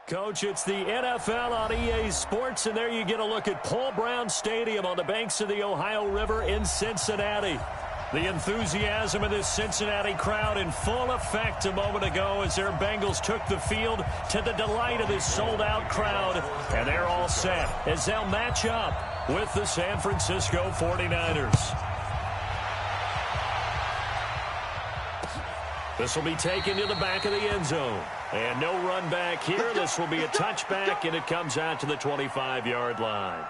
Coach, it's the NFL on EA Sports, and there you get a look at Paul Brown Stadium on the banks of the Ohio River in Cincinnati. The enthusiasm of this Cincinnati crowd in full effect a moment ago as their Bengals took the field to the delight of this sold-out crowd. And they're all set as they'll match up with the San Francisco 49ers. This will be taken to the back of the end zone. And no run back here. This will be a touchback, and it comes out to the 25-yard line.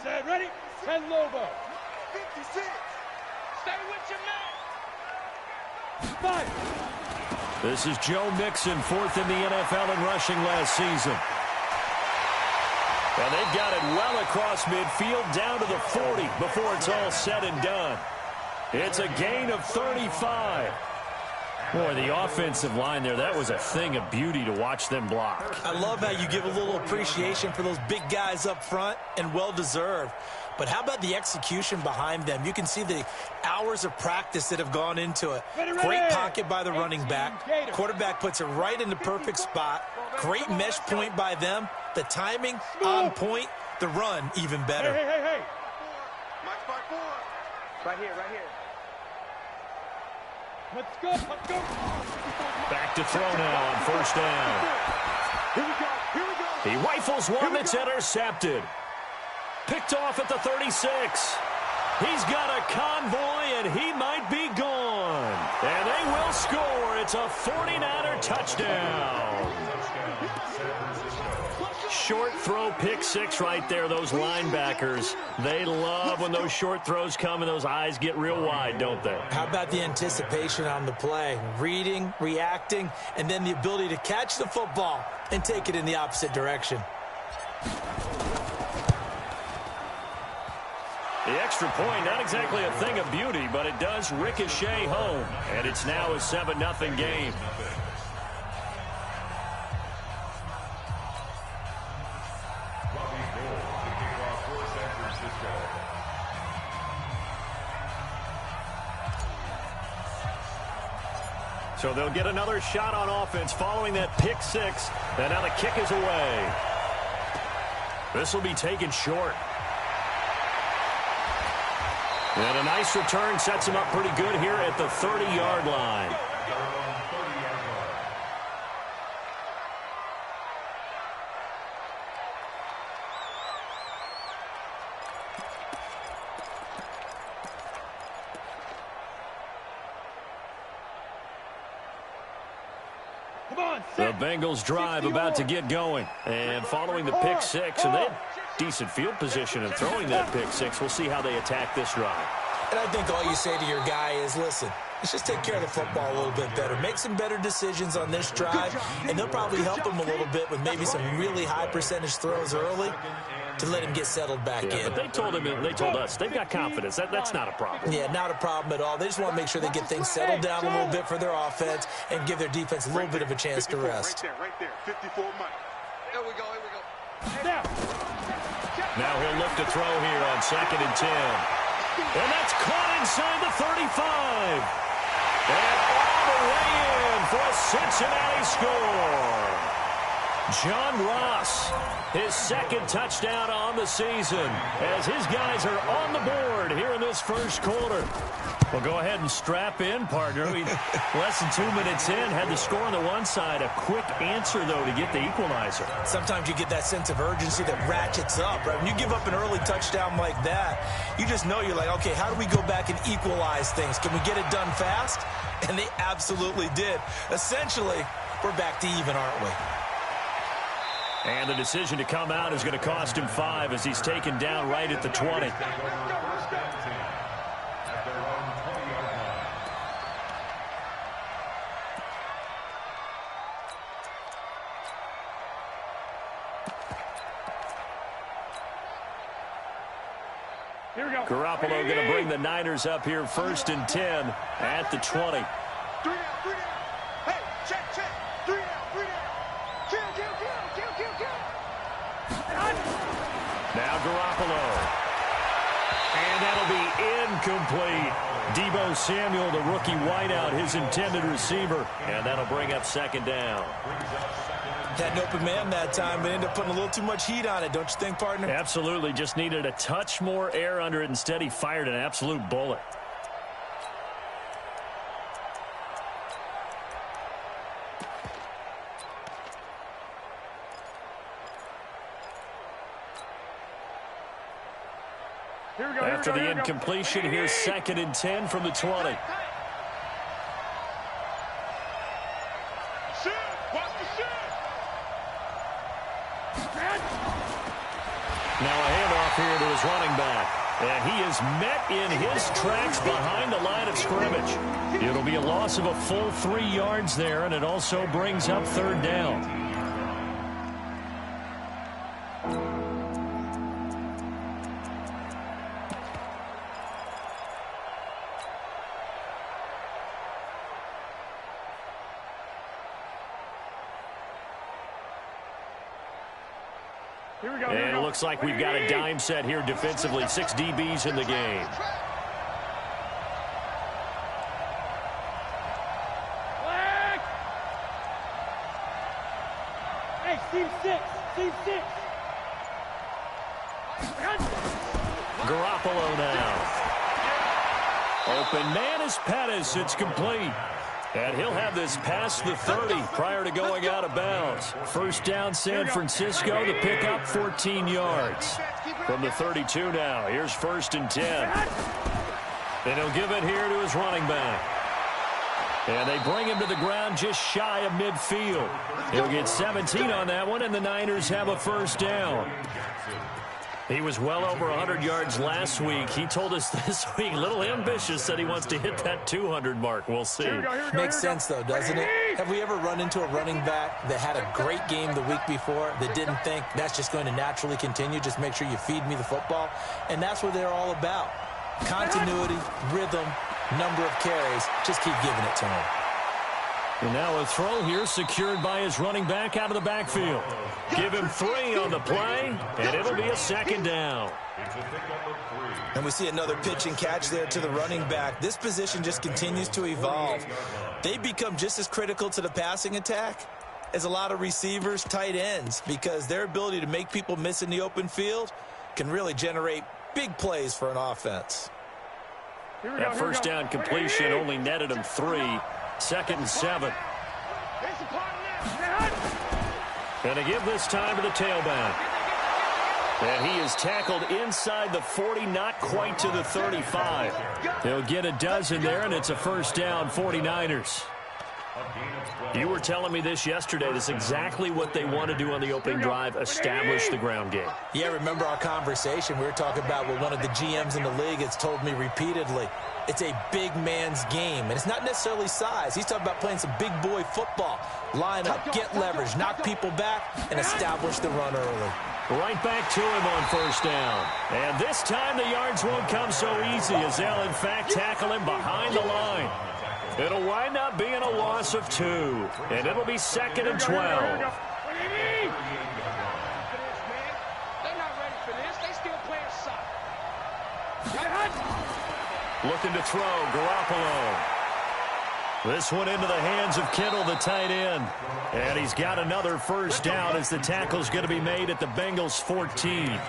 Set, ready, and Lobo. 56. Stay with your man. Five. This is Joe Mixon, fourth in the NFL in rushing last season. And they've got it well across midfield down to the 40 before it's all said and done. It's a gain of 35. Boy, the offensive line there, that was a thing of beauty to watch them block. I love how you give a little appreciation for those big guys up front, and well-deserved. But how about the execution behind them? You can see the hours of practice that have gone into it. Great pocket by the running back. Quarterback puts it right in the perfect spot. Great mesh point by them. The timing on point. The run even better. Hey. Mike, spot 4. Right here. Let's go. Back to throw now on first down. Here we go. He rifles one that's intercepted. Picked off at the 36. He's got a convoy, and he might be gone. And they will score. It's a 49er touchdown. Short throw, pick six right there. Those linebackers, they love when those short throws come and those eyes get real wide, don't they? How about the anticipation on the play? Reading, reacting, and then the ability to catch the football and take it in the opposite direction. The extra point, not exactly a thing of beauty, but it does ricochet home. And it's now a 7-0 game. So they'll get another shot on offense following that pick six. And now the kick is away. This will be taken short. And a nice return sets him up pretty good here at the 30-yard line. The Bengals drive about to get going. And following the pick six, and they had decent field position in throwing that pick six. We'll see how they attack this drive. And I think all you say to your guy is, listen, let's just take care of the football a little bit better. Make some better decisions on this drive, and they'll probably help him a little bit with maybe some really high percentage throws early to let him get settled back in. But they told us they've got confidence. That's not a problem. Yeah, not a problem at all. They just want to make sure they get things settled down a little bit for their offense and give their defense a little bit of a chance to rest. Right there. 54 Mike. Here we go. Now he'll look to throw here on 2nd and 10. And that's caught inside the 35. And all the way in for a Cincinnati score. John Ross, his second touchdown on the season, as his guys are on the board here in this first quarter. Well, go ahead and strap in, partner. Less than 2 minutes in, had the score on the one side. A quick answer, though, to get the equalizer. Sometimes you get that sense of urgency that ratchets up, right? When you give up an early touchdown like that, you just know you're like, okay, how do we go back and equalize things? Can we get it done fast? And they absolutely did. Essentially, we're back to even, aren't we? And the decision to come out is going to cost him 5 as he's taken down right at the 20. Garoppolo going to bring the Niners up here 1st and 10 at the 20. 3 down, 3 down. Hey, check. 3 down, 3 down. Kill. Now Garoppolo. And that'll be incomplete. Deebo Samuel, the rookie wideout, his intended receiver. And that'll bring up 2nd down. Had an open man that time, but ended up putting a little too much heat on it, don't you think, partner? Absolutely. Just needed a touch more air under it. Instead, he fired an absolute bullet. After the incompletion, here's 2nd and 10 from the 20. Now a handoff here to his running back. And he is met in his tracks behind the line of scrimmage. It'll be a loss of a full 3 yards there, and it also brings up 3rd down. And it looks like we've got a dime set here defensively. 6 DBs in the game. Hey, Steve 6. Garoppolo now. Open man is Pettis. It's complete. And he'll have this past the 30 prior to going out of bounds. 1st down San Francisco. The pickup 14 yards. From the 32 now. Here's 1st and 10. And he'll give it here to his running back. And they bring him to the ground just shy of midfield. He'll get 17 on that one, and the Niners have a 1st down. He was well over 100 yards last week. He told us this week, a little ambitious, said he wants to hit that 200 mark. We'll see. Makes sense, though, doesn't it? Have we ever run into a running back that had a great game the week before that didn't think that's just going to naturally continue? Just make sure you feed me the football. And that's what they're all about. Continuity, rhythm, number of carries. Just keep giving it to him. And now a throw here secured by his running back out of the backfield. Give him 3 on the play, and it'll be a 2nd down. And we see another pitch and catch there to the running back. This position just continues to evolve. They become just as critical to the passing attack as a lot of receivers, tight ends, because their ability to make people miss in the open field can really generate big plays for an offense. That 1st down completion only netted him 3. 2nd and 7. And to give this time to the tailback. And he is tackled inside the 40, not quite to the 35. He'll get a dozen there, and it's a 1st down, 49ers. You were telling me this yesterday. This is exactly what they want to do on the opening drive, establish the ground game. Yeah, remember our conversation? We were talking about what one of the GMs in the league has told me repeatedly. It's a big man's game, and it's not necessarily size. He's talking about playing some big boy football. Line up, get leverage, knock people back, and establish the run early. Right back to him on 1st down. And this time the yards won't come so easy as they'll, in fact, tackle him behind the line. It'll wind up being a loss of 2, and it'll be 2nd and 12. Looking to throw, Garoppolo. This one into the hands of Kittle, the tight end. And he's got another 1st down as the tackle's going to be made at the Bengals' 14.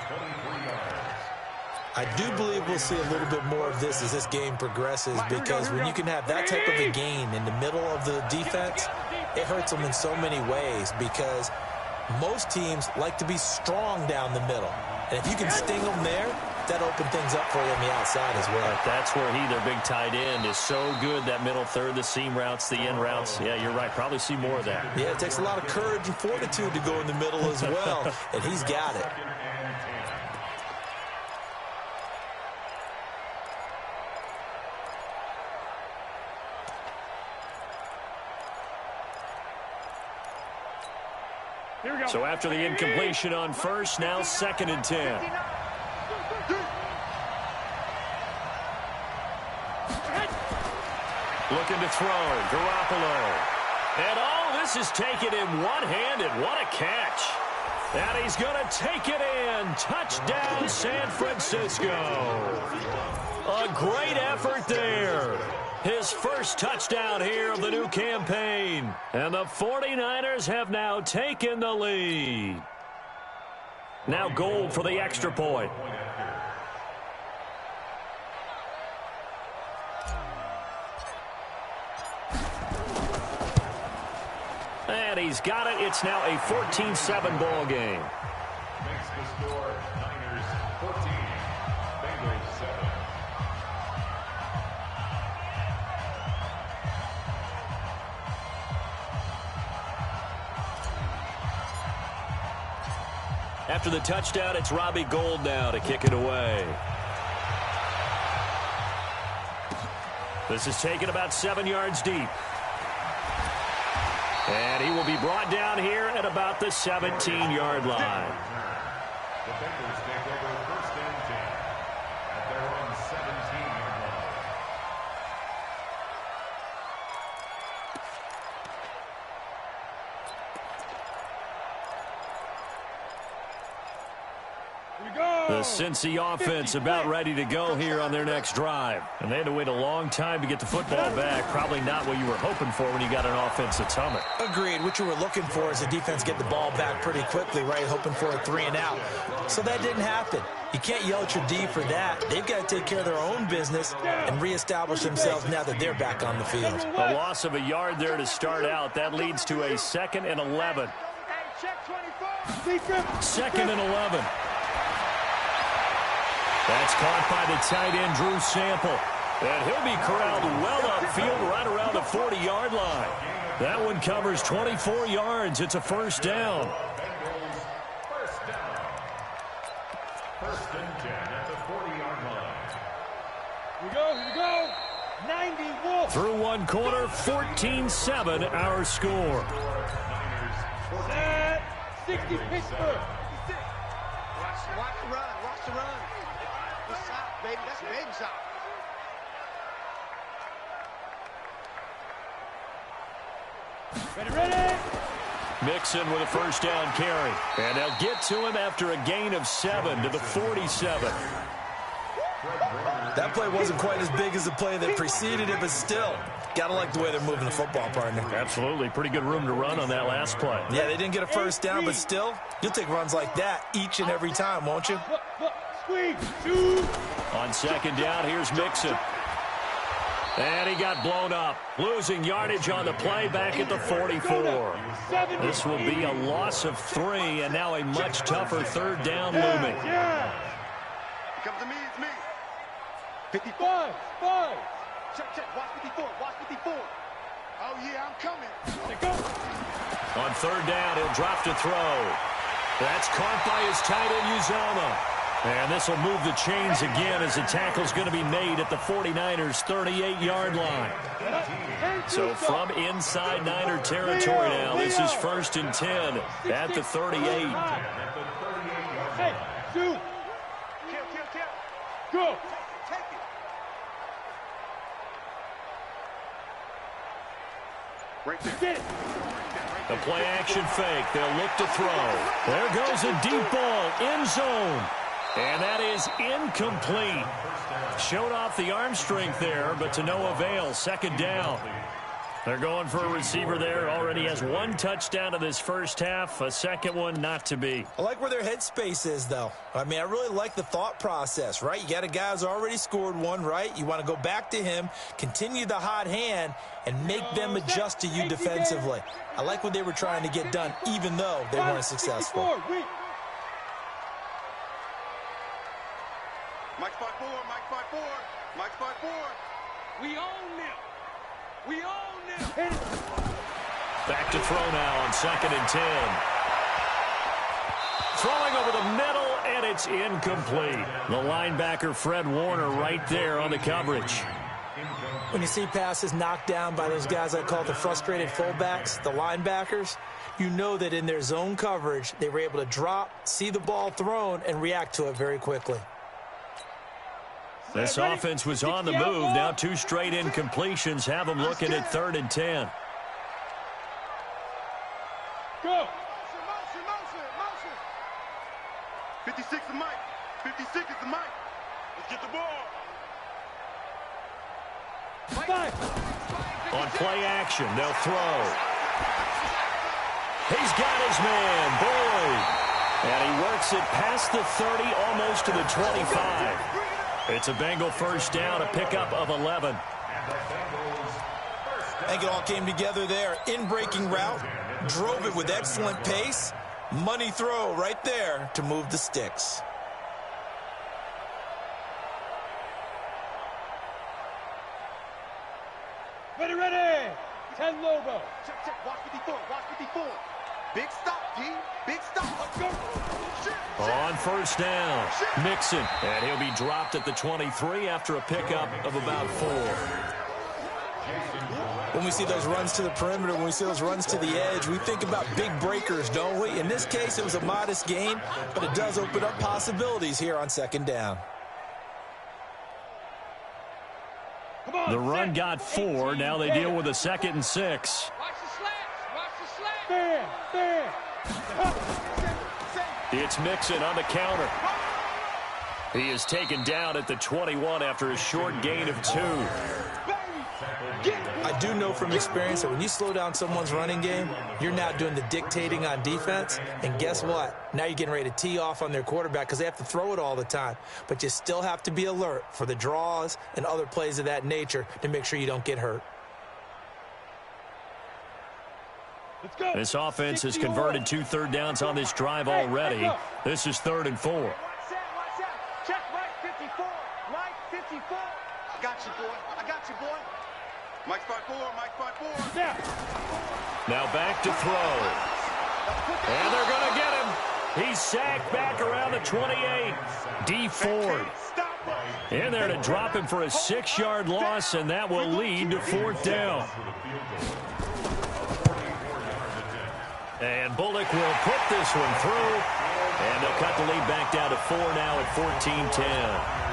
I do believe we'll see a little bit more of this as this game progresses, because when you can have that type of a gain in the middle of the defense, it hurts them in so many ways, because most teams like to be strong down the middle. And if you can sting them there, that opens things up for you on the outside as well. That's where their big tight end, is so good, that middle third, the seam routes, the in routes. Yeah, you're right. Probably see more of that. Yeah, it takes a lot of courage and fortitude to go in the middle as well, and he's got it. So after the incompletion on 1st, now 2nd and 10. Looking to throw. Garoppolo. And all this is taken in one-handed. What a catch. And he's going to take it in. Touchdown, San Francisco. A great effort there. His first touchdown here of the new campaign. And the 49ers have now taken the lead. Now Gold for the extra point. And he's got it. It's now a 14-7 ball game. Makes the score Niners 14, Bengals 7. After the touchdown, it's Robbie Gould now to kick it away. This is taken about 7 yards deep. And he will be brought down here at about the 17-yard line. The Bengals take over first and 10 at their own 17-yard line. The Cincy offense about ready to go here on their next drive. And they had to wait a long time to get the football back. Probably not what you were hoping for when you got an offense that's humming. Agreed. What you were looking for is the defense get the ball back pretty quickly, right? Hoping for a 3 and out. So that didn't happen. You can't yell at your D for that. They've got to take care of their own business and reestablish themselves now that they're back on the field. A loss of a yard there to start out. That leads to a 2nd and 11. Second and 11. That's caught by the tight end, Drew Sample. And he'll be corralled well upfield right around the 40-yard line. That one covers 24 yards. It's a first down. Bengals first down. First and 10 at the 40-yard line. Here we go. 90 Wolf. Through one quarter, 14-7 our score. Niners 14. 60 Pittsburgh. Watch the run. Watch the run. The shot, baby. That's a baby shot. Ready. Mixon with a first down carry. And they'll get to him after a gain of 7 to the 47. That play wasn't quite as big as the play that preceded it, but still, gotta like the way they're moving the football, partner. Absolutely. Pretty good room to run on that last play. Yeah, they didn't get a first down, but still, you'll take runs like that each and every time, won't you? Look. Squeeze. Shoot. On second down, here's Mixon. And he got blown up. Losing yardage on the play back at the 44. This will be a loss of 3, and now a much tougher third down looming. Yeah. Come to me, it's me. 55. Check. Watch 54. Watch 54. Oh, yeah, I'm coming. Let go. On third down, he'll drop to throw. That's caught by his tight end, Uzomah. And this will move the chains again as the tackle's going to be made at the 49ers' 38-yard line. So from inside Niner territory now, this is first and 10 at the 38. Hey, shoot. Kill. Go. Take it. Right there. Get it. The play action fake. They'll look to throw. There goes a deep ball. End zone. And that is incomplete. Showed off the arm strength there, but to no avail. Second down. They're going for a receiver there. Already has 1 touchdown in this first half. A second one not to be. I like where their headspace is, though. I mean, I really like the thought process, right? You got a guy who's already scored 1, right? You want to go back to him, continue the hot hand, and make them adjust to you defensively. I like what they were trying to get done, even though they weren't successful. Mike 5-4. Mike 5-4. We own them. Hit it. Back to throw now on second and 10. Throwing over the middle, and it's incomplete. The linebacker, Fred Warner, right there on the coverage. When you see passes knocked down by those guys I call the frustrated fullbacks, the linebackers, you know that in their zone coverage, they were able to drop, see the ball thrown, and react to it very quickly. This offense was on the move. Now 2 straight incompletions have them looking at 3rd and 10. Go. Motion. 56 is Mike. 56 is the Mike. Let's get the ball. On play action, they'll throw. He's got his man, Boyd. And he works it past the 30, almost to the 25. It's a Bengal first down, a pickup of 11. I think it all came together there. In-breaking route, drove it with excellent pace. Money throw right there to move the sticks. Ready. 10 Lobo. Check. Watch 54. Big stop, D. Big stop. Let's go. On first down, Mixon. And he'll be dropped at the 23 after a pickup of about 4. When we see those runs to the perimeter, when we see those runs to the edge, we think about big breakers, don't we? In this case, it was a modest gain, but it does open up possibilities here on 2nd down. The run got 4. Now they deal with a 2nd and 6. Watch the slats. Fair. It's Mixon on the counter. He is taken down at the 21 after a short gain of 2. I do know from experience that when you slow down someone's running game, you're now doing the dictating on defense. And guess what? Now you're getting ready to tee off on their quarterback because they have to throw it all the time. But you still have to be alert for the draws and other plays of that nature to make sure you don't get hurt. Let's go. This offense has converted 2 third downs on this drive already. This is 3rd and 4. Watch out. Check Mike 54. Mike 54. I got you, boy. Mike spot 4. Now back to throw. And they're going to get him. He's sacked back around the 28. D. Ford in there to drop him for a 6-yard loss, and that will lead to 4th down. And Bullock will put this one through, and they'll cut the lead back down to 4 now at 14-10.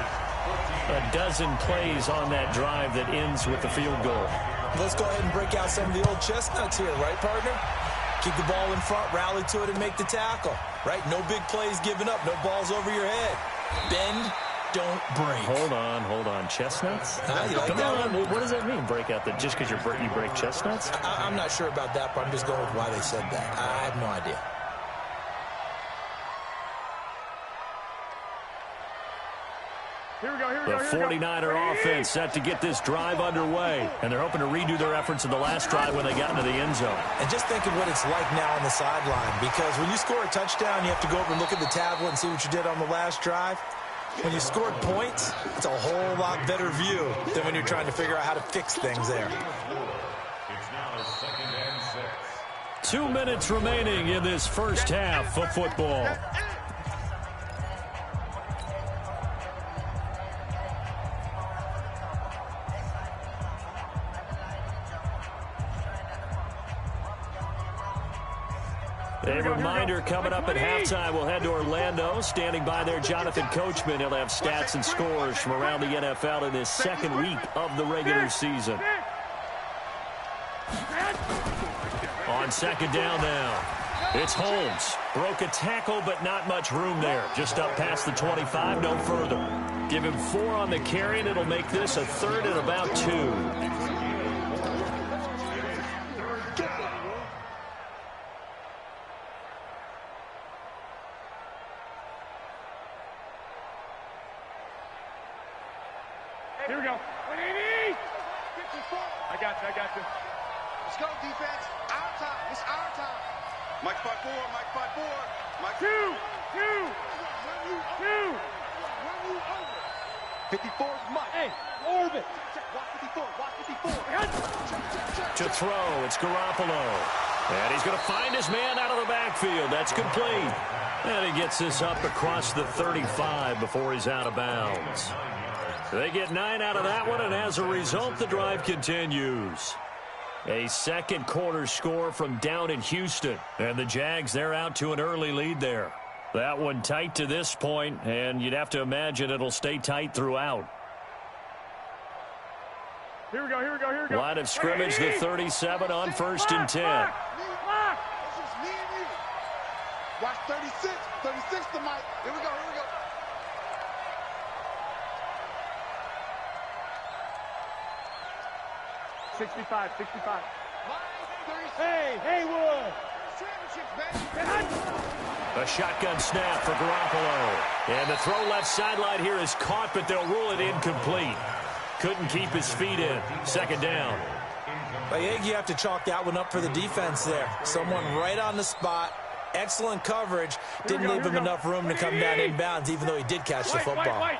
A dozen plays on that drive that ends with the field goal. Let's go ahead and break out some of the old chestnuts here, right, partner? Keep the ball in front, rally to it, and make the tackle, right? No big plays given up, no balls over your head. Bend, don't break. Hold on. Chestnuts? You like Come that on. one? What does that mean, break out? Just because you break chestnuts? I'm not sure about that, but I'm just going with why they said that. I have no idea. Here we go. The 49er offense set to get this drive underway, and they're hoping to redo their efforts in the last drive when they got into the end zone. And just think of what it's like now on the sideline, because when you score a touchdown, you have to go over and look at the tablet and see what you did on the last drive. When you scored points, it's a whole lot better view than when you're trying to figure out how to fix things there. It's now 2nd and 6. 2 minutes remaining in this first half of football. A reminder, coming up at halftime, we'll head to Orlando. Standing by there, Jonathan Coachman. He'll have stats and scores from around the NFL in this 2nd week of the regular season. On 2nd down now, it's Holmes. Broke a tackle, but not much room there. Just up past the 25, no further. Give him 4 on the carry, and it'll make this a 3rd and about 2. Here we go. 180. 54. I got you. Let's go, defense. Our time. It's our time. Mike spot 4. Mike 2. 54 is Mike. Hey, orbit. Check. Watch 54. To throw, it's Garoppolo. And he's going to find his man out of the backfield. That's complete. And he gets this up across the 35 before he's out of bounds. They get 9 out of that one, and as a result, the drive continues. A 2nd quarter score from down in Houston. And the Jags, they're out to an early lead there. That one tight to this point, and you'd have to imagine it'll stay tight throughout. Here we go, here we go, here we go. Line of scrimmage, the 37 on 1st and 10. This is me and you. Watch 36. 36 to Mike. Here we go, here we go. '65, 65. Hey, Haywood. A shotgun snap for Garoppolo. And the throw left sideline here is caught, but they'll rule it incomplete. Couldn't keep his feet in. 2nd down. I think you have to chalk that one up for the defense there. Someone right on the spot. Excellent coverage. Didn't leave him enough room to come down inbounds, even though he did catch the football.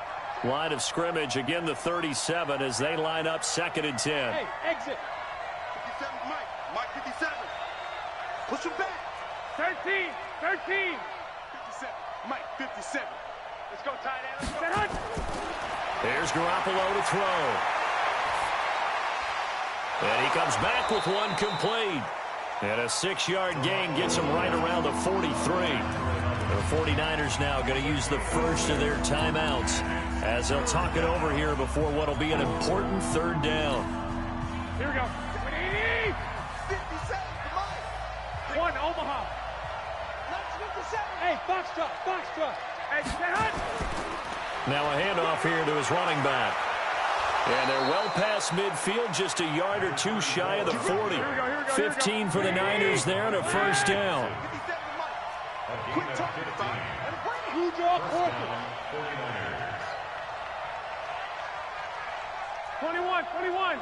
Line of scrimmage, again the 37 as they line up 2nd and 10. Hey, exit. 57 Mike. Mike 57. Push him back. 13, 13. 57. Mike 57. Let's go, tight end. Let's go. There's Garoppolo to throw. And he comes back with one complete. And a 6-yard gain gets him right around the 43. The 49ers now going to use the first of their timeouts as they'll talk it over here before what will be an important 3rd down. Here we go. 57 to Mike. 1, Omaha. 57. Hey, Foxtrot, Foxtrot. Hey, stay hot. Now a handoff here to his running back. And they're well past midfield, just a yard or two shy of the 40. 15 for the Niners there and a 1st down. 57 to Mike. Quick talking about it. Huge off corporate. 21, 21.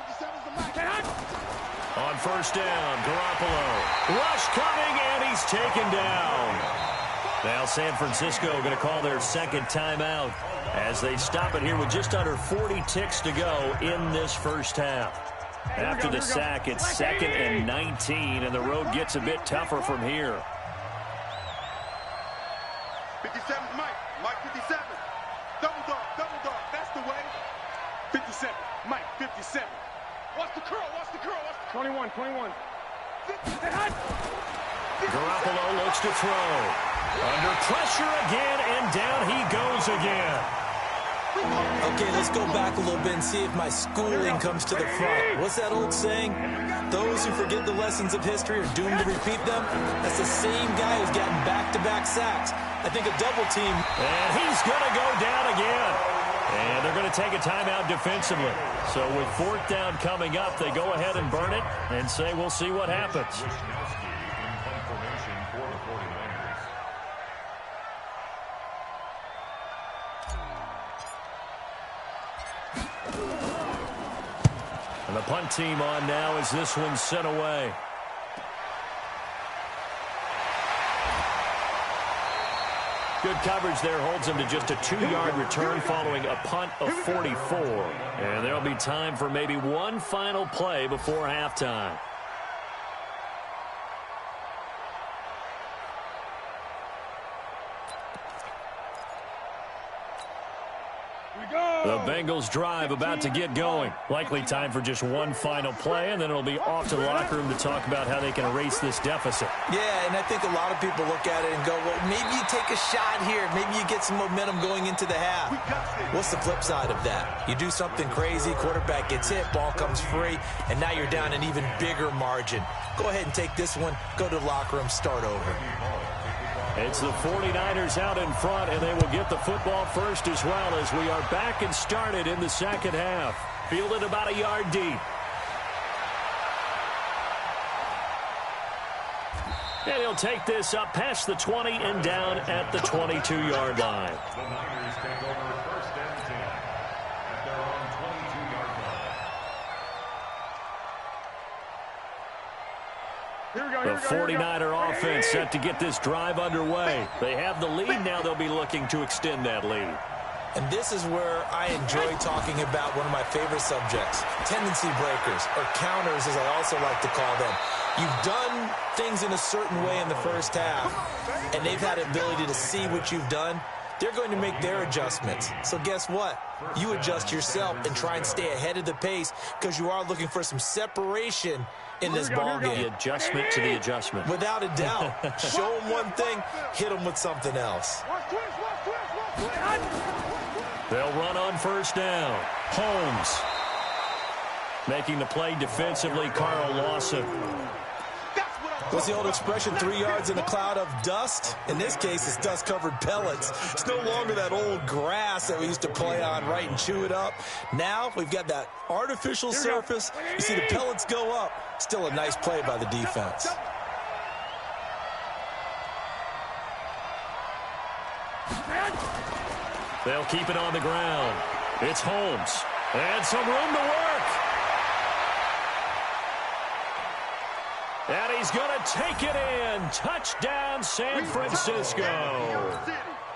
57 to Mike. Stay hot. On 1st down, Garoppolo. Rush coming, and he's taken down. Now San Francisco going to call their 2nd timeout as they stop it here with just under 40 ticks to go in this 1st half. After the sack, it's 2nd and 19, and the road gets a bit tougher from here. 57 Mike. Mike 57. Double dog, double dog. That's the way. 57. Mike 57. Watch the curl, watch the curl, watch the 21, 21. Stay hot. Garoppolo looks to throw. Under pressure again, and down he goes again. Okay, let's go back a little bit and see if my schooling comes to the front. What's that old saying? Those who forget the lessons of history are doomed to repeat them. That's the same guy who's gotten back-to-back sacks. I think a double team. And he's going to go down again. And they're going to take a timeout defensively. So with 4th down coming up, they go ahead and burn it and say we'll see what happens. And the punt team on now as this one's sent away. Good coverage there holds him to just a 2-yard return following a punt of 44. And there'll be time for maybe one final play before halftime. The Bengals drive about to get going. Likely time for just one final play, and then it'll be off to the locker room to talk about how they can erase this deficit. Yeah, and I think a lot of people look at it and go, well, maybe you take a shot here. Maybe you get some momentum going into the half. What's the flip side of that? You do something crazy, quarterback gets hit, ball comes free, and now you're down an even bigger margin. Go ahead and take this one, go to the locker room, start over. It's the 49ers out in front, and they will get the football first as well as we are back and started in the 2nd half. Fielded about a yard deep. And he'll take this up past the 20 and down at the 22-yard line. The Niners take over 1st and 10 at their own 22-yard line. Here we go, The 49er offense set to get this drive underway. They have the lead. Now they'll be looking to extend that lead. And this is where I enjoy talking about one of my favorite subjects, tendency breakers, or counters as I also like to call them. You've done things in a certain way in the 1st half, and they've had the ability to see what you've done. They're going to make their adjustments. So guess what? You adjust yourself and try and stay ahead of the pace because you are looking for some separation in this ball game. The adjustment to the adjustment. Without a doubt. Show them one thing, hit them with something else. They'll run on 1st down. Holmes. Making the play defensively, Carl Lawson. What's the old expression, 3 yards in a cloud of dust? In this case, it's dust-covered pellets. It's no longer that old grass that we used to play on, right, and chew it up. Now we've got that artificial surface. You see the pellets go up. Still a nice play by the defense. They'll keep it on the ground. It's Holmes. And some room to work. And he's going to take it in. Touchdown, San Francisco.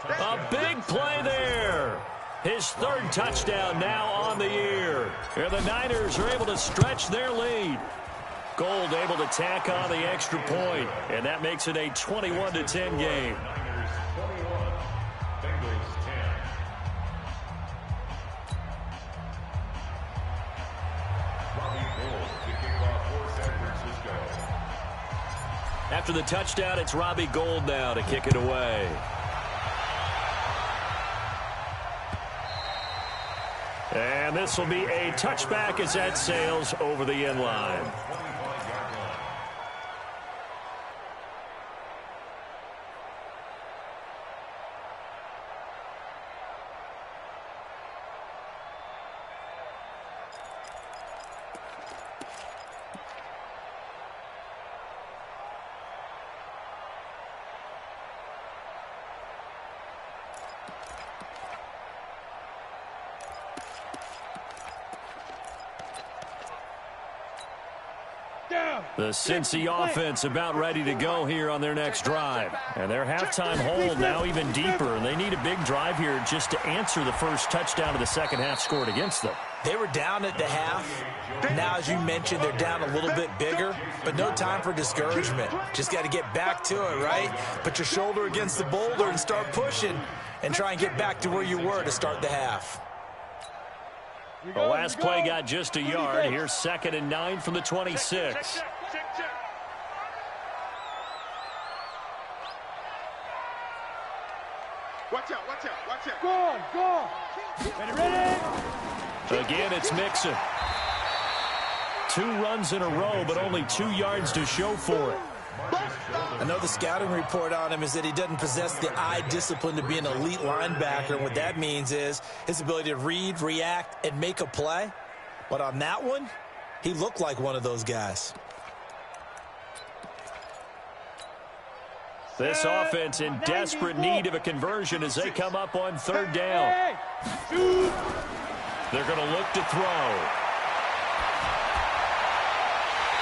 A big play there. His 3rd touchdown now on the year. And the Niners are able to stretch their lead. Gold able to tack on the extra point. And that makes it a 21-10 game. After the touchdown, it's Robbie Gould now to kick it away. And this will be a touchback as that sails over the end line. The Cincy offense about ready to go here on their next drive. And their halftime hold now even deeper. And they need a big drive here just to answer the first touchdown of the second half scored against them. They were down at the half. Now, as you mentioned, they're down a little bit bigger, but no time for discouragement. Just got to get back to it, right? Put your shoulder against the boulder and start pushing and try and get back to where you were to start the half. The last play got just a yard. Here's 2nd and 9 from the 26. Watch out, watch out, watch out. Go on, go on. Ready? Again, it's Mixon. 2 runs in a row, but only 2 yards to show for it. I know the scouting report on him is that he doesn't possess the eye discipline to be an elite linebacker. And what that means is his ability to read, react, and make a play. But on that one, he looked like one of those guys. This offense in desperate need of a conversion as they come up on 3rd down. They're going to look to throw.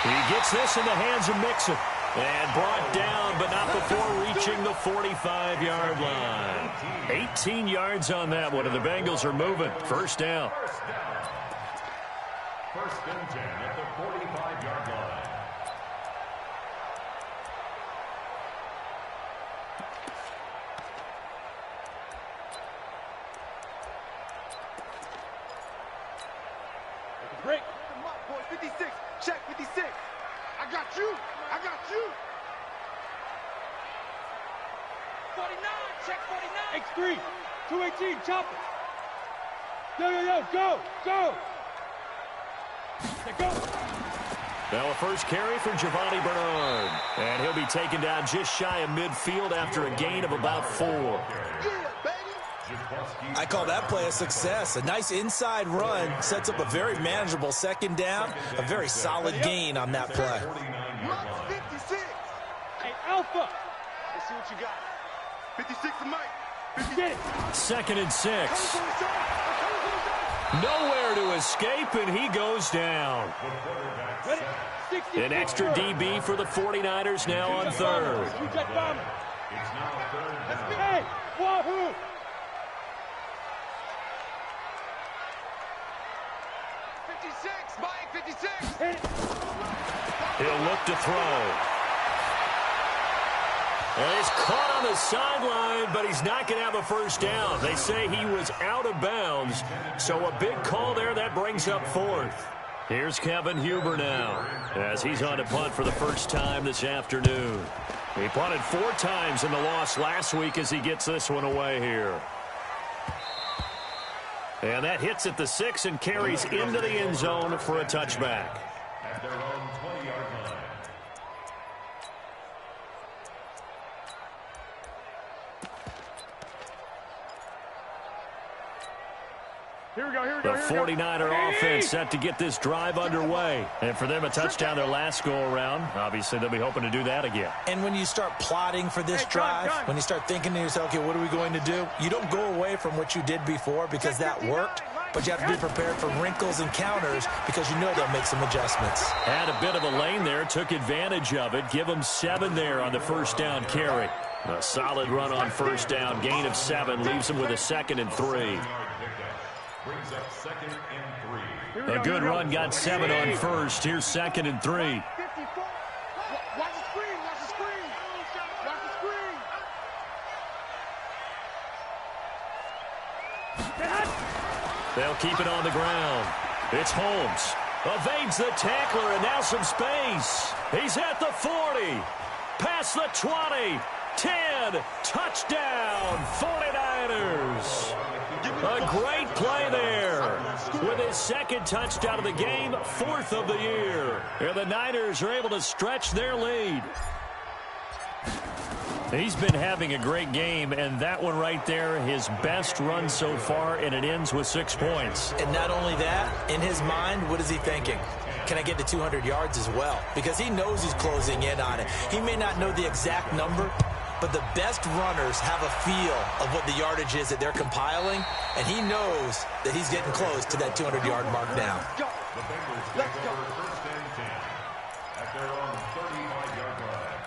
He gets this in the hands of Mixon. And brought down, but not before reaching the 45-yard line. 18 yards on that one, and the Bengals are moving. 1st down. 1st and 10 at the 45-yard line. Break. Come on, boy. 56. Check 56. I got you. I got you. 49. Check 49. X3. 218. Chop it. Yo. Go. Go. Go. Now a first carry for Giovanni Bernard. And he'll be taken down just shy of midfield after a gain of about 4. Yeah, baby. I call that play a success. A nice inside run sets up a very manageable 2nd down. A very solid gain on that play. Mike 56. Hey, Alpha. Let's see what you got. 56 to Mike. Get it. 2nd and 6. Nowhere to escape, and he goes down. Ready? 60. An extra DB for the 49ers now on 3rd. You got bomb. It's now 3rd down. Hey, wahoo. 56. Mike 56. Hit it. He'll look to throw. And he's caught on the sideline, but he's not going to have a 1st down. They say he was out of bounds, so a big call there that brings up 4th. Here's Kevin Huber now, as he's on to punt for the first time this afternoon. He punted 4 times in the loss last week as he gets this one away here. And that hits at the 6 and carries into the end zone for a touchback. At their own 20-yard line. Here we go, here we The go, here we go. 49er offense set to get this drive underway. And for them, a touchdown their last go-around. Obviously, they'll be hoping to do that again. And when you start plotting for this drive, when you start thinking to yourself, okay, what are we going to do? You don't go away from what you did before because that worked, but you have to be prepared for wrinkles and counters because you know they'll make some adjustments. Had a bit of a lane there, took advantage of it. Give them 7 there on the first down carry. A solid run on first down, gain of 7, leaves them with a 2nd and 3. Brings up 2nd and 3. A good run, got 7 on first. Here's 2nd and 3. 54. Watch the screen, watch the screen. Watch the screen. They'll keep it on the ground. It's Holmes. Evades the tackler, and now some space. He's at the 40. Past the 20. 10. Touchdown, 49ers. A great play there. With his 2nd touchdown of the game, 4th of the year. And the Niners are able to stretch their lead. He's been having a great game, and that one right there, his best run so far, and it ends with 6 points. And not only that, in his mind, what is he thinking? Can I get to 200 yards as well? Because he knows he's closing in on it. He may not know the exact number, but the best runners have a feel of what the yardage is that they're compiling, and he knows that he's getting close to that 200-yard mark now. The Bengals take over 1st and 10 at their own 35-yard line.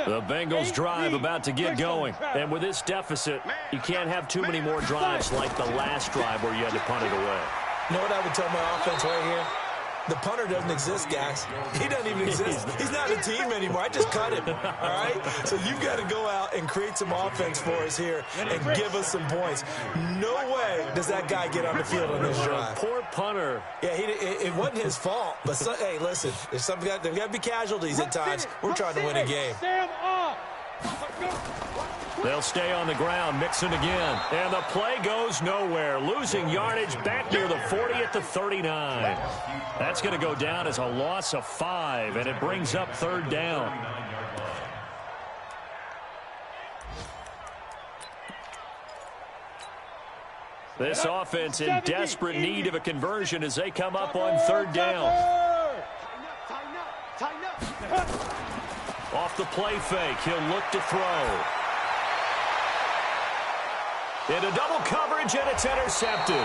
The Bengals drive about to get going. And with this deficit, you can't have too many more drives like the last drive where you had to punt it away. You know what I would tell my offense right here? The punter doesn't exist, guys. He doesn't even exist. He's not a team anymore. I just cut him, all right? So you've got to go out and create some offense for us here and give us some points. No way does that guy get on the field on this drive. Poor punter. Yeah, it wasn't his fault. But, hey, listen, there's got to be casualties at times. We're trying to win a game. They'll stay on the ground, Mixon again. And the play goes nowhere. Losing yardage back near the 40 at the 39. That's going to go down as a loss of 5, and it brings up 3rd down. This offense in desperate need of a conversion as they come up on 3rd down. Off the play fake, he'll look to throw. Into double coverage, and it's intercepted.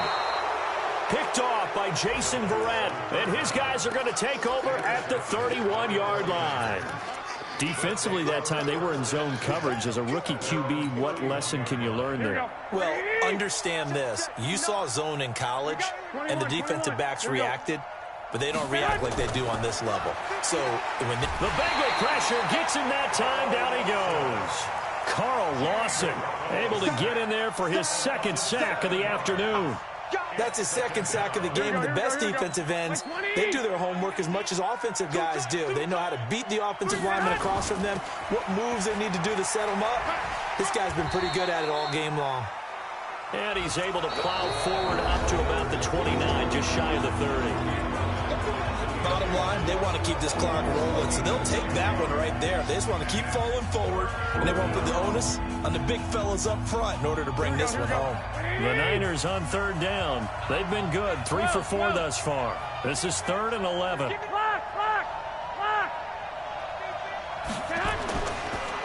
Picked off by Jason Verrett, and his guys are going to take over at the 31-yard line. Defensively that time, they were in zone coverage. As a rookie QB, what lesson can you learn there? Well, understand this. You saw zone in college, and the defensive backs reacted, but they don't react like they do on this level. So when the Bengal pressure gets him that time, down he goes. Carl Lawson able to get in there for his 2nd sack of the afternoon. That's his 2nd sack of the game. And the best defensive ends, they do their homework as much as offensive guys do. They know how to beat the offensive lineman across from them, what moves they need to do to set them up. This guy's been pretty good at it all game long. And he's able to plow forward up to about the 29, just shy of the 30. Bottom line, they want to keep this clock rolling, so they'll take that one right there. They just want to keep falling forward, and they won't put the onus on the big fellas up front in order to bring this one home. The Niners on 3rd down. They've been good, 3 for 4 thus far. This is 3rd and 11.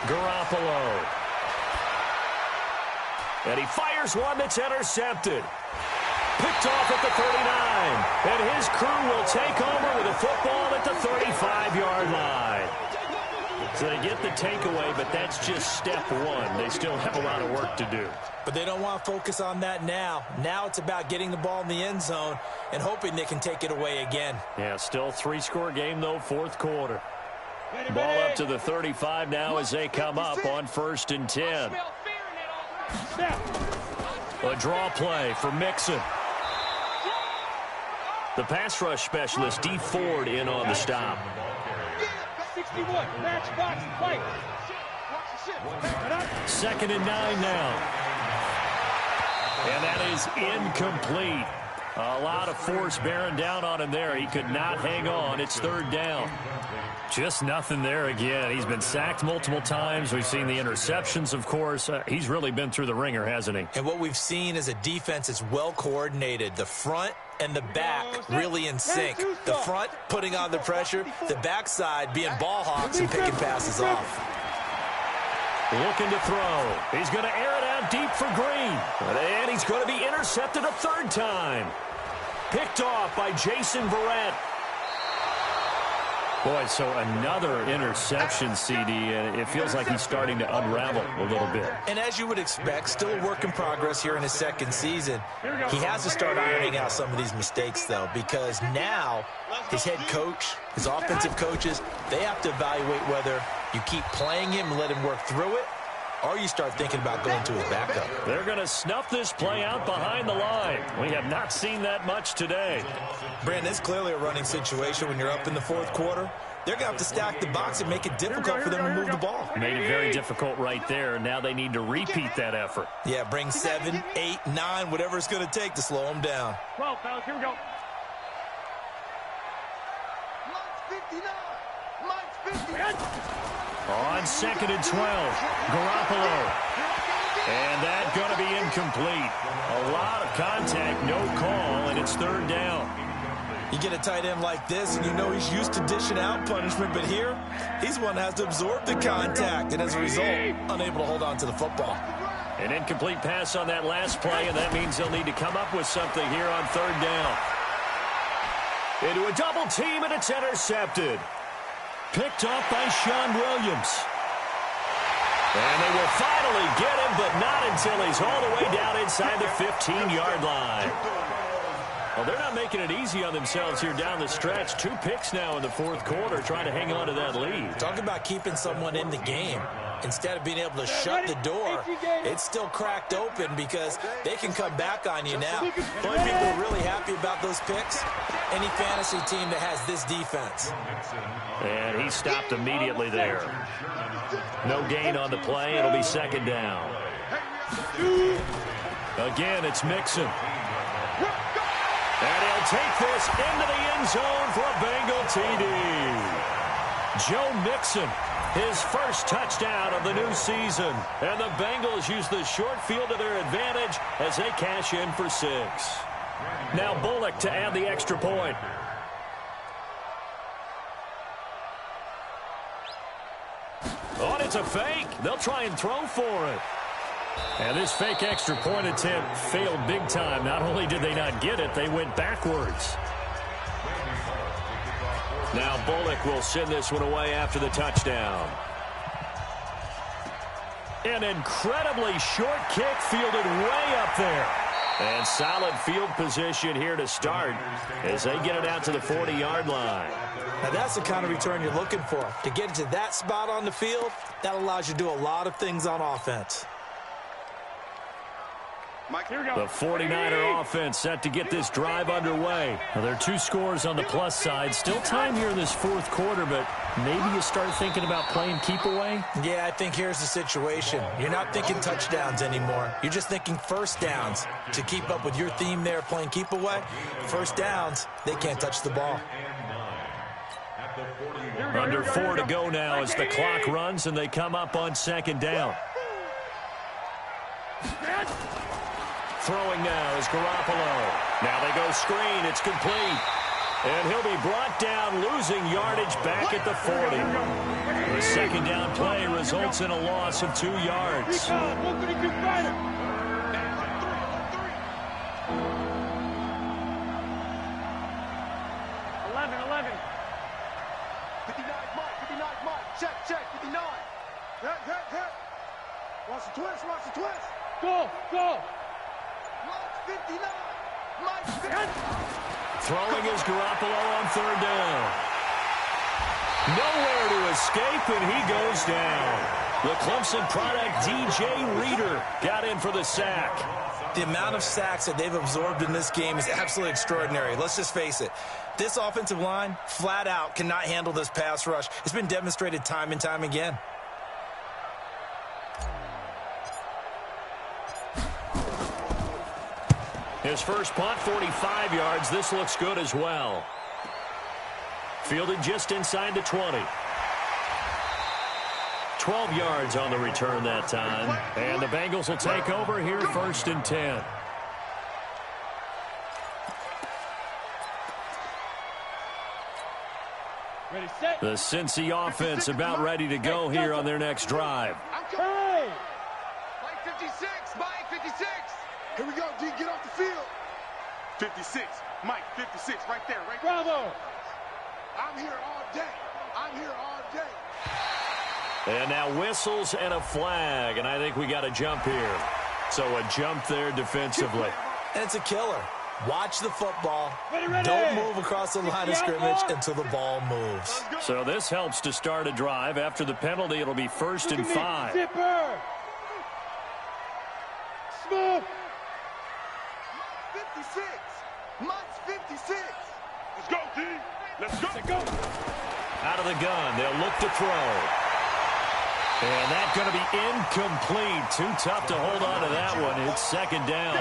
Garoppolo. And he fires one that's intercepted. Picked off at the 39. And his crew will take over with a football at the 35-yard line. So they get the takeaway, but that's just step 1. They still have a lot of work to do. But they don't want to focus on that now. Now it's about getting the ball in the end zone and hoping they can take it away again. Yeah, still 3-score game, though, 4th quarter. Ball up to the 35 now as they come up on 1st and 10. A draw play for Mixon. The pass rush specialist, D. Ford, in on the stop. 61. Match, box, fight. Second and 9 now. And that is incomplete. A lot of force bearing down on him there. He could not hang on. It's third down. Just nothing there again. He's been sacked multiple times. We've seen the interceptions, of course. He's really been through the ringer, hasn't he? And what we've seen is a defense that's well coordinated. The front and the back really in sync. The front putting on the pressure. The backside being ball hawks and picking passes off. Looking to throw. He's going to air it out deep for Green. And he's going to be intercepted a third time. Picked off by Jason Verrett. Boy, so another interception, CD, and it feels like he's starting to unravel a little bit. And as you would expect, still a work in progress here in his second season. He has to start ironing out some of these mistakes, though, because now his head coach, his offensive coaches, they have to evaluate whether you keep playing him and let him work through it, or you start thinking about going to his backup. They're going to snuff this play out behind the line. We have not seen that much today. Brandon, it's clearly a running situation when you're up in the fourth quarter. They're going to have to stack the box and make it difficult for them to move the ball. Made it very difficult right there. Now they need to repeat that effort. Yeah, bring 7, 8, 9, whatever it's going to take to slow them down. 12, fellas, here we go. On second and 12, Garoppolo. And that's going to be incomplete. A lot of contact, no call, and it's third down. You get a tight end like this, and you know he's used to dishing out punishment, but here, he's one that has to absorb the contact, and as a result, unable to hold on to the football. An incomplete pass on that last play, and that means they'll need to come up with something here on third down. Into a double team, and it's intercepted. Picked off by Sean Williams. And they will finally get him, but not until he's all the way down inside the 15-yard line. Well, they're not making it easy on themselves here down the stretch. 2 picks now in the fourth quarter, trying to hang on to that lead. Talk about keeping someone in the game. Instead of being able to shut the door, it's still cracked open because they can come back on you now. The only people who are really happy about those picks, any fantasy team that has this defense. And he stopped immediately there. No gain on the play. It'll be second down. Again, it's Mixon. And he'll take this into the end zone for a Bengal TD. Joe Mixon, his first touchdown of the new season. And the Bengals use the short field to their advantage as they cash in for 6. Now Bullock to add the extra point. Oh, and it's a fake. They'll try and throw for it. And this fake extra point attempt failed big time. Not only did they not get it, they went backwards. Now Bullock will send this one away after the touchdown. An incredibly short kick fielded way up there. And solid field position here to start as they get it out to the 40-yard line. Now that's the kind of return you're looking for. To get into that spot on the field, that allows you to do a lot of things on offense. The 49er offense set to get this drive underway. Now, there are 2 scores on the plus side. Still time here in this fourth quarter, but maybe you start thinking about playing keep away? Yeah, I think here's the situation. You're not thinking touchdowns anymore. You're just thinking first downs. To keep up with your theme there, playing keep away, first downs, they can't touch the ball. Under 4 to go now as the clock runs and they come up on second down. Throwing now is Garoppolo. Now they go screen. It's complete. And he'll be brought down, losing yardage back at the 40. The second down play results in a loss of 2 yards. 11. 59 Mike. Check, 59. Hit. Watch the twist. Go. 59. Mike. Throwing is Garoppolo on third down. Nowhere to escape, and he goes down. The Clemson product, DJ Reader, got in for the sack. The amount of sacks that they've absorbed in this game is absolutely extraordinary. Let's just face it. This offensive line, flat out, cannot handle this pass rush. It's been demonstrated time and time again. His first punt, 45 yards. This looks good as well. Fielded just inside the 20. 12 yards on the return that time. And the Bengals will take over here, 1st and 10. Ready, set. The Cincy offense about ready to go here on their next drive. Hey! Mike 56, Mike 56. Here we go, D, get off the field. 56, Mike 56, right there, right there. Bravo! I'm here all day. I'm here all day. And now whistles and a flag, and I think we got a jump here. So a jump there defensively. And it's a killer. Watch the football. Ready, ready. Don't move across the line of scrimmage until the ball moves. So this helps to start a drive. After the penalty, it'll be 1st and 5. Zipper! Smooth! 56, Mike's 56. Let's go, D. Let's go. Let's go! Out of the gun, they'll look to throw. And that's going to be incomplete. Too tough to hold on to that one. It's 2nd down.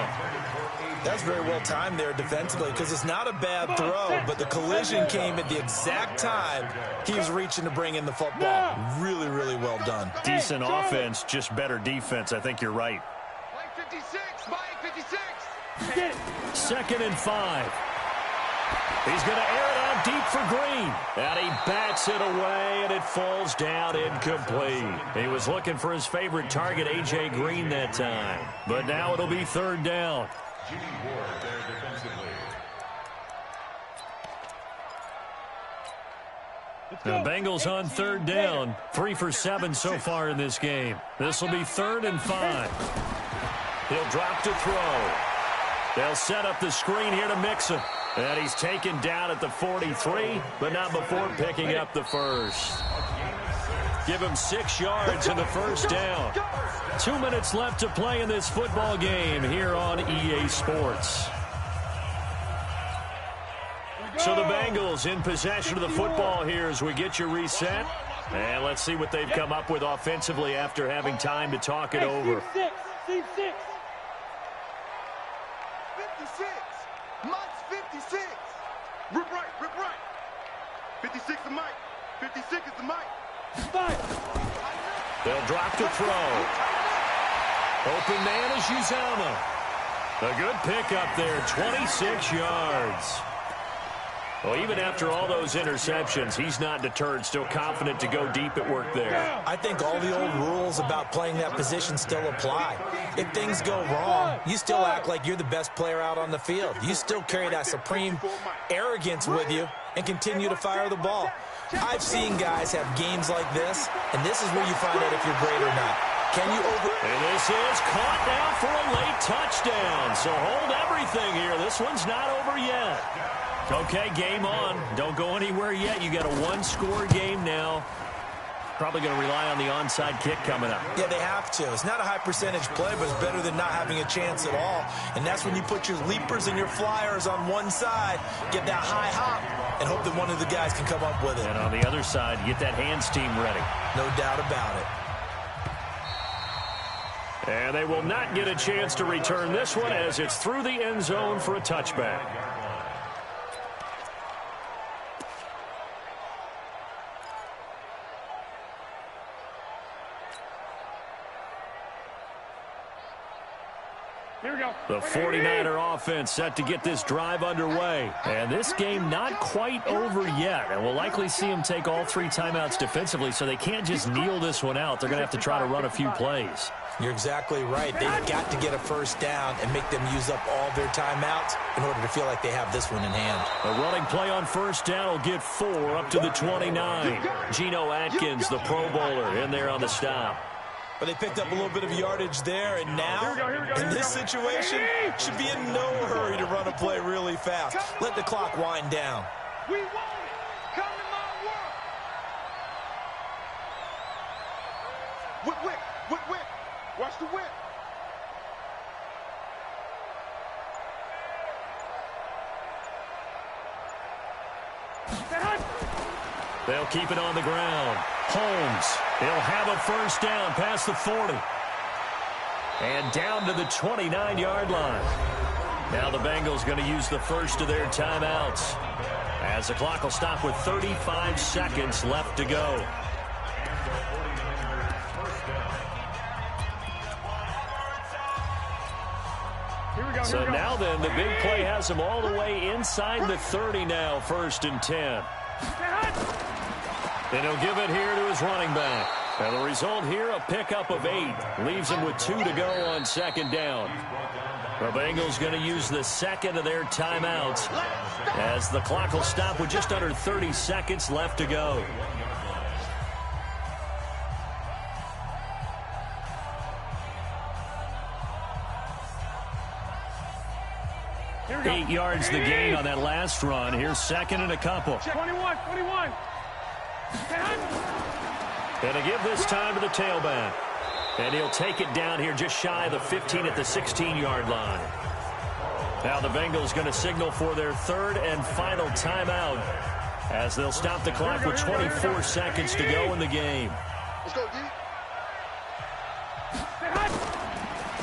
That's very well timed there defensively because it's not a bad throw, but the collision came at the exact time he was reaching to bring in the football. Really, really well done. Decent offense, just better defense. I think you're right. Mike 56, Mike 56. Get it! 2nd and 5. He's going to air it out deep for Green. And he bats it away, and it falls down incomplete. He was looking for his favorite target, A.J. Green, that time. But now it'll be 3rd down. Jimmy Ward there defensively. The Bengals on 3rd down. 3 for 7 so far in this game. This will be 3rd and 5. He'll drop to throw. They'll set up the screen here to Mixon. And he's taken down at the 43, but not before picking up the first. Give him 6 yards in the 1st down. 2 minutes left to play in this football game here on EA Sports. So the Bengals in possession of the football here as we get you reset. And let's see what they've come up with offensively after having time to talk it over. C6, C6. 56, Mike's 56. Rip right, rip right. 56 is Mike. 56 is the Mike. Five. They'll drop to throw. Open man is Uzama. A good pickup there, 26 yards. Well, even after all those interceptions, he's not deterred, still confident to go deep at work there. I think all the old rules about playing that position still apply. If things go wrong, you still act like you're the best player out on the field. You still carry that supreme arrogance with you and continue to fire the ball. I've seen guys have games like this, and this is where you find out if you're great or not. Can you And this is caught now for a late touchdown. So hold everything here. This one's not over yet. Okay, game on. Don't go anywhere yet. You got a one-score game now. Probably going to rely on the onside kick coming up. Yeah, they have to. It's not a high-percentage play, but it's better than not having a chance at all. And that's when you put your leapers and your flyers on one side, get that high hop, and hope that one of the guys can come up with it. And on the other side, get that hands team ready. No doubt about it. And they will not get a chance to return this one as it's through the end zone for a touchback. Here we go. The 49er offense set to get this drive underway. And this game not quite over yet. And we'll likely see them take all 3 timeouts defensively, so they can't just kneel this one out. They're going to have to try to run a few plays. You're exactly right. They've got to get a first down and make them use up all their timeouts in order to feel like they have this one in hand. A running play on first down will get 4 up to the 29. Geno Atkins, the Pro Bowler, in there on the stop. But they picked up a little bit of yardage there, and now, in this situation, should be in no hurry to run a play really fast. Let the clock wind down. We want it. Come to my world. Whip, whip, whip, whip. Watch the whip. They'll keep it on the ground. Holmes, he'll have a first down past the 40. And down to the 29-yard line. Now the Bengals going to use the first of their timeouts, as the clock will stop with 35 seconds left to go. So now then, the big play has them all the way inside the 30 now, 1st and 10. And he'll give it here to his running back. And the result here, a pickup of 8. Leaves him with 2 to go on 2nd down. The Bengals going to use the second of their timeouts, as the clock will stop with just under 30 seconds left to go. Eight yards the gain on that last run. Here's 2nd and a couple. 21. And to give this time to the tailback. And he'll take it down here just shy of the 15 at the 16-yard line. Now the Bengals going to signal for their 3rd and final timeout, as they'll stop the clock with 24 seconds to go in the game. Let's go, D.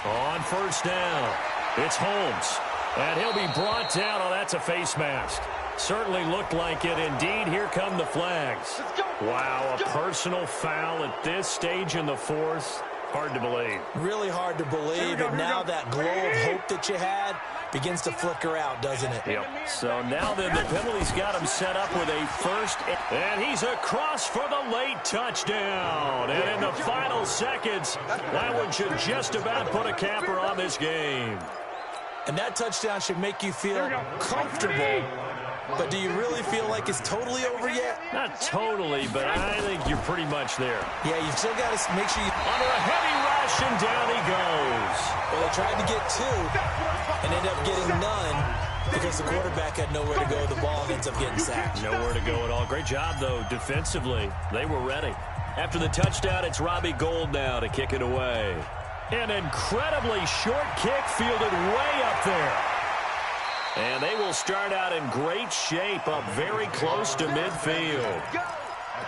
On 1st down, it's Holmes. And he'll be brought down. Oh, that's a face mask. Certainly looked like it. Indeed, here come the flags. Wow, a personal foul at this stage in the 4th. Hard to believe. Really hard to believe, and now that glow of hope that you had begins to flicker out, doesn't it? Yep. So now then, the penalty's got him set up with a 1st, and he's across for the late touchdown. And in the final seconds, that one should just about put a capper on this game. And that touchdown should make you feel comfortable. But do you really feel like it's totally over yet? Not totally, but I think you're pretty much there. Yeah, you still got to make sure you... Under a heavy rush, and down he goes. Well, they tried to get 2 and ended up getting none because the quarterback had nowhere to go. The ball ends up getting sacked. Nowhere to go at all. Great job, though, defensively. They were ready. After the touchdown, it's Robbie Gould now to kick it away. An incredibly short kick fielded way up there. And they will start out in great shape, up very close to midfield.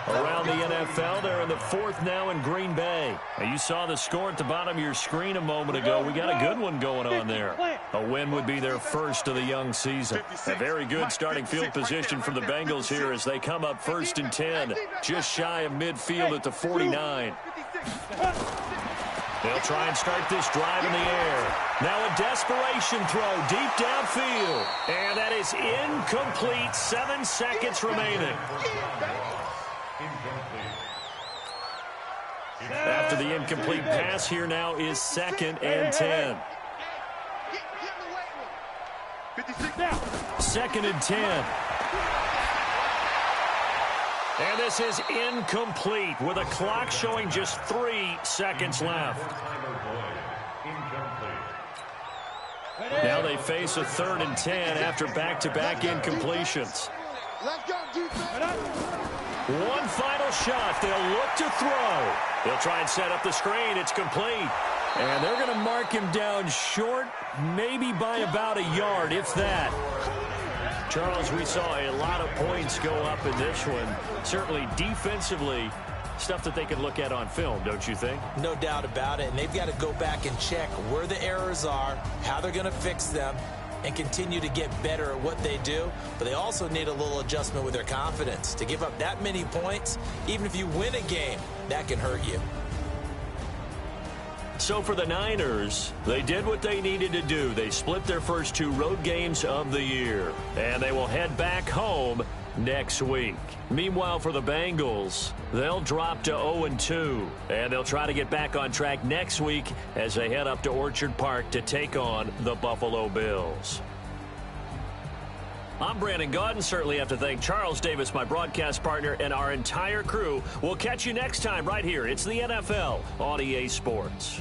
Around the NFL, they're in the 4th now in Green Bay. Now, you saw the score at the bottom of your screen a moment ago. We got a good one going on there. A win would be their 1st of the young season. A very good starting field position for the Bengals here as they come up 1st and 10, just shy of midfield at the 49. They'll try and start this drive in the air. Now a desperation throw deep downfield. And that is incomplete. 7 seconds remaining. After the incomplete pass, here now is 2nd and 10. 2nd and 10. And this is incomplete with a clock showing just 3 seconds left. Now they face a 3rd and 10 after back-to-back incompletions. One final shot. They'll look to throw. They'll try and set up the screen. It's complete. And they're going to mark him down short, maybe by about a yard, if that. Charles, we saw a lot of points go up in this one. Certainly defensively, stuff that they can look at on film, don't you think? No doubt about it. And they've got to go back and check where the errors are, how they're going to fix them, and continue to get better at what they do. But they also need a little adjustment with their confidence. To give up that many points, even if you win a game, that can hurt you. So for the Niners, they did what they needed to do. They split their first 2 road games of the year, and they will head back home next week. Meanwhile, for the Bengals, they'll drop to 0-2, and they'll try to get back on track next week as they head up to Orchard Park to take on the Buffalo Bills. I'm Brandon Gaudin. Certainly have to thank Charles Davis, my broadcast partner, and our entire crew. We'll catch you next time right here. It's the NFL on EA Sports.